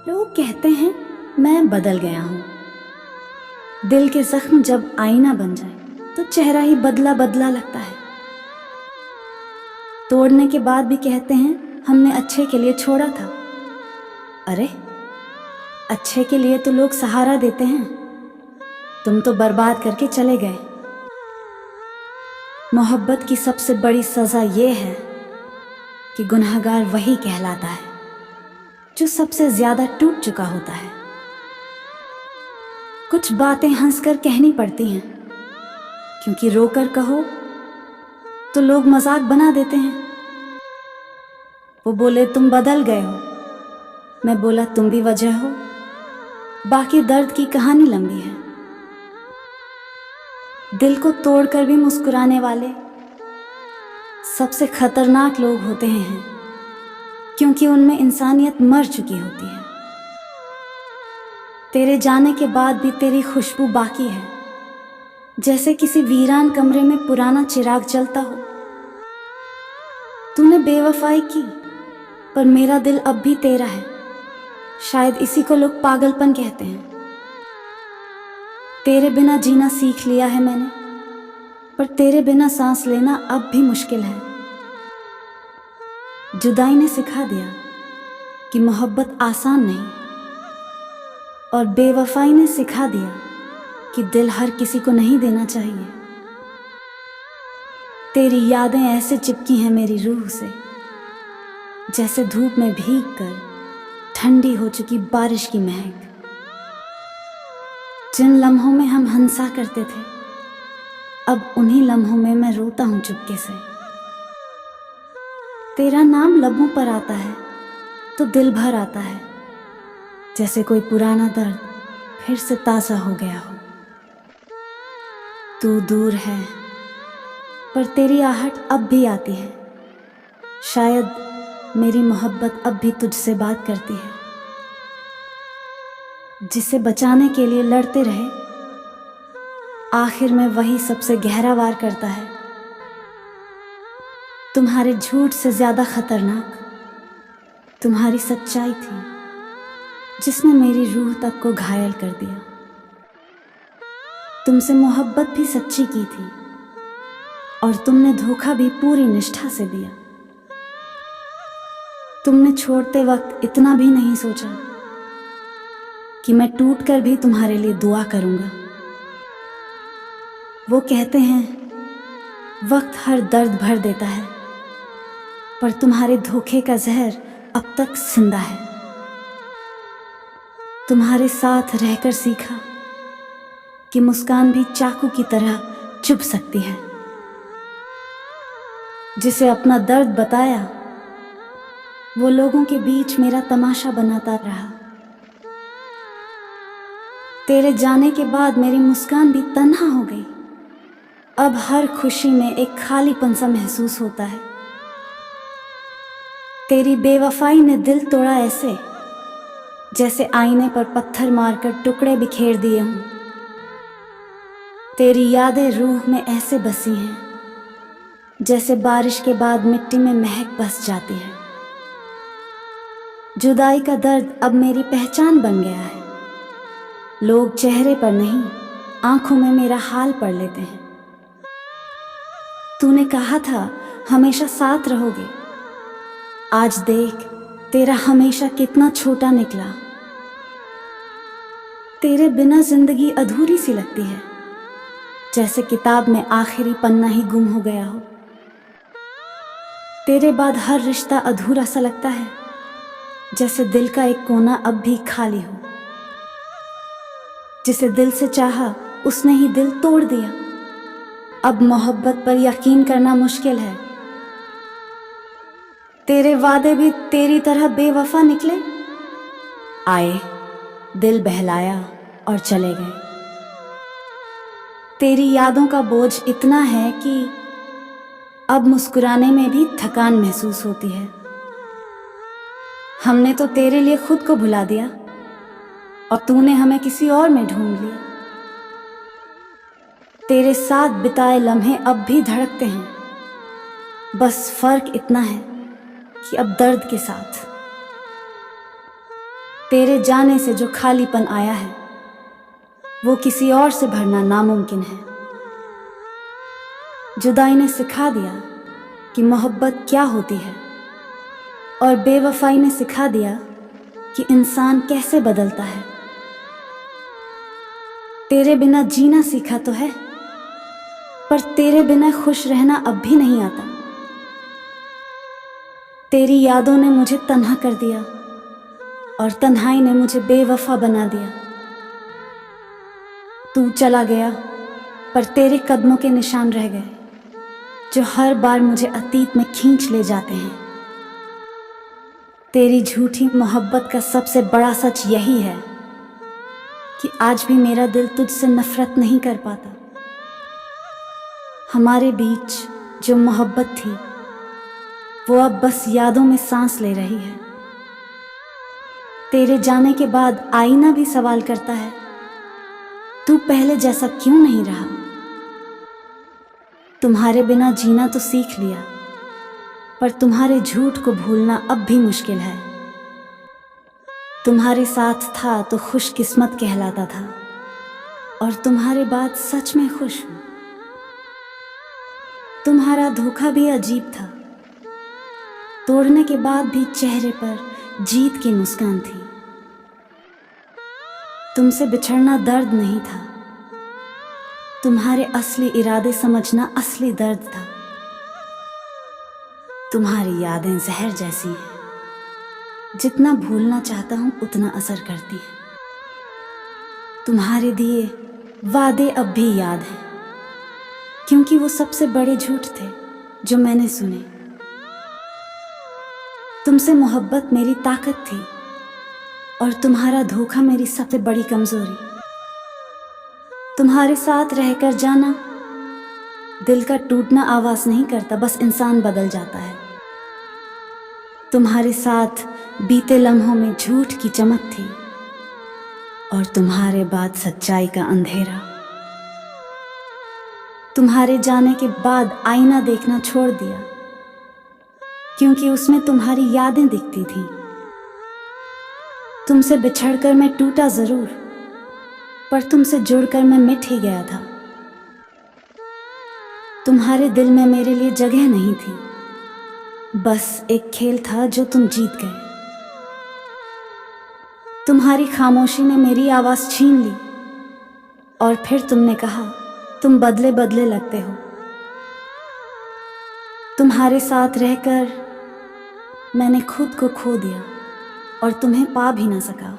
लोग कहते हैं मैं बदल गया हूँ। दिल के जख्म जब आईना बन जाए तो चेहरा ही बदला बदला लगता है। तोड़ने के बाद भी कहते हैं हमने अच्छे के लिए छोड़ा था। अरे अच्छे के लिए तो लोग सहारा देते हैं, तुम तो बर्बाद करके चले गए। मोहब्बत की सबसे बड़ी सज़ा ये है कि गुनहगार वही कहलाता है जो सबसे ज़्यादा टूट चुका होता है। कुछ बातें हंसकर कहनी पड़ती हैं, क्योंकि रोकर कहो तो लोग मजाक बना देते हैं। वो बोले तुम बदल गए हो, मैं बोला तुम भी वजह हो। बाकी दर्द की कहानी लंबी है। दिल को तोड़कर भी मुस्कुराने वाले सबसे खतरनाक लोग होते हैं, क्योंकि उनमें इंसानियत मर चुकी होती है। तेरे जाने के बाद भी तेरी खुशबू बाकी है, जैसे किसी वीरान कमरे में पुराना चिराग जलता हो। तूने बेवफाई की, पर मेरा दिल अब भी तेरा है। शायद इसी को लोग पागलपन कहते हैं। तेरे बिना जीना सीख लिया है मैंने, पर तेरे बिना सांस लेना अब भी मुश्किल है। जुदाई ने सिखा दिया कि मोहब्बत आसान नहीं, और बेवफाई ने सिखा दिया कि दिल हर किसी को नहीं देना चाहिए। तेरी यादें ऐसे चिपकी हैं मेरी रूह से, जैसे धूप में भीगकर ठंडी हो चुकी बारिश की महक। जिन लम्हों में हम हंसा करते थे, अब उन्हीं लम्हों में मैं रोता हूँ चुपके से। तेरा नाम लबों पर आता है तो दिल भर आता है, जैसे कोई पुराना दर्द फिर से ताज़ा हो गया हो। तू दूर है, पर तेरी आहट अब भी आती है। शायद मेरी मोहब्बत अब भी तुझसे बात करती है। जिसे बचाने के लिए लड़ते रहे, आखिर में वही सबसे गहरा वार करता है। तुम्हारे झूठ से ज़्यादा खतरनाक तुम्हारी सच्चाई थी, जिसने मेरी रूह तक को घायल कर दिया। तुमसे मोहब्बत भी सच्ची की थी, और तुमने धोखा भी पूरी निष्ठा से दिया। तुमने छोड़ते वक्त इतना भी नहीं सोचा कि मैं टूट कर भी तुम्हारे लिए दुआ करूंगा। वो कहते हैं वक्त हर दर्द भर देता है, पर तुम्हारे धोखे का जहर अब तक जिंदा है। तुम्हारे साथ रहकर सीखा कि मुस्कान भी चाकू की तरह चुभ सकती है। जिसे अपना दर्द बताया, वो लोगों के बीच मेरा तमाशा बनाता रहा। तेरे जाने के बाद मेरी मुस्कान भी तन्हा हो गई। अब हर खुशी में एक खालीपन सा महसूस होता है। तेरी बेवफाई ने दिल तोड़ा ऐसे, जैसे आईने पर पत्थर मारकर टुकड़े बिखेर दिए हों। तेरी यादें रूह में ऐसे बसी हैं, जैसे बारिश के बाद मिट्टी में महक बस जाती है। जुदाई का दर्द अब मेरी पहचान बन गया है। लोग चेहरे पर नहीं, आंखों में मेरा हाल पढ़ लेते हैं। तूने कहा था हमेशा साथ रहोगे, आज देख तेरा हमेशा कितना छोटा निकला। तेरे बिना जिंदगी अधूरी सी लगती है, जैसे किताब में आखिरी पन्ना ही गुम हो गया हो। तेरे बाद हर रिश्ता अधूरा सा लगता है, जैसे दिल का एक कोना अब भी खाली हो। जिसे दिल से चाहा उसने ही दिल तोड़ दिया। अब मोहब्बत पर यकीन करना मुश्किल है। तेरे वादे भी तेरी तरह बेवफा निकले। आए, दिल बहलाया और चले गए। तेरी यादों का बोझ इतना है कि अब मुस्कुराने में भी थकान महसूस होती है। हमने तो तेरे लिए खुद को भुला दिया, और तूने हमें किसी और में ढूंढ लिया। तेरे साथ बिताए लम्हे अब भी धड़कते हैं, बस फर्क इतना है कि अब दर्द के साथ। तेरे जाने से जो खालीपन आया है वो किसी और से भरना नामुमकिन है। जुदाई ने सिखा दिया कि मोहब्बत क्या होती है, और बेवफाई ने सिखा दिया कि इंसान कैसे बदलता है। तेरे बिना जीना सीखा तो है, पर तेरे बिना खुश रहना अब भी नहीं आता। तेरी यादों ने मुझे तन्हा कर दिया और तन्हाई ने मुझे बेवफा बना दिया। तू चला गया पर तेरे कदमों के निशान रह गए, जो हर बार मुझे अतीत में खींच ले जाते हैं। तेरी झूठी मोहब्बत का सबसे बड़ा सच यही है कि आज भी मेरा दिल तुझसे नफरत नहीं कर पाता। हमारे बीच जो मोहब्बत थी वो अब बस यादों में सांस ले रही है। तेरे जाने के बाद आईना भी सवाल करता है, तू पहले जैसा क्यों नहीं रहा। तुम्हारे बिना जीना तो सीख लिया, पर तुम्हारे झूठ को भूलना अब भी मुश्किल है। तुम्हारे साथ था तो खुशकिस्मत कहलाता था, और तुम्हारे बाद सच में खुश हूं। तुम्हारा धोखा भी अजीब था, तोड़ने के बाद भी चेहरे पर जीत की मुस्कान थी। तुमसे बिछड़ना दर्द नहीं था, तुम्हारे असली इरादे समझना असली दर्द था। तुम्हारी यादें जहर जैसी हैं, जितना भूलना चाहता हूं उतना असर करती हैं। तुम्हारे दिए वादे अब भी याद हैं, क्योंकि वो सबसे बड़े झूठ थे जो मैंने सुने। तुमसे मोहब्बत मेरी ताकत थी और तुम्हारा धोखा मेरी सबसे बड़ी कमजोरी। तुम्हारे साथ रहकर जाना दिल का टूटना आवाज नहीं करता, बस इंसान बदल जाता है। तुम्हारे साथ बीते लम्हों में झूठ की चमक थी और तुम्हारे बाद सच्चाई का अंधेरा। तुम्हारे जाने के बाद आईना देखना छोड़ दिया, क्योंकि उसमें तुम्हारी यादें दिखती थीं। तुमसे बिछड़कर मैं टूटा जरूर, पर तुमसे जुड़कर मैं मिट ही गया था। तुम्हारे दिल में मेरे लिए जगह नहीं थी, बस एक खेल था जो तुम जीत गए। तुम्हारी खामोशी ने मेरी आवाज छीन ली और फिर तुमने कहा, तुम बदले बदले लगते हो। तुम्हारे साथ रहकर मैंने खुद को खो दिया और तुम्हें पा भी ना सका।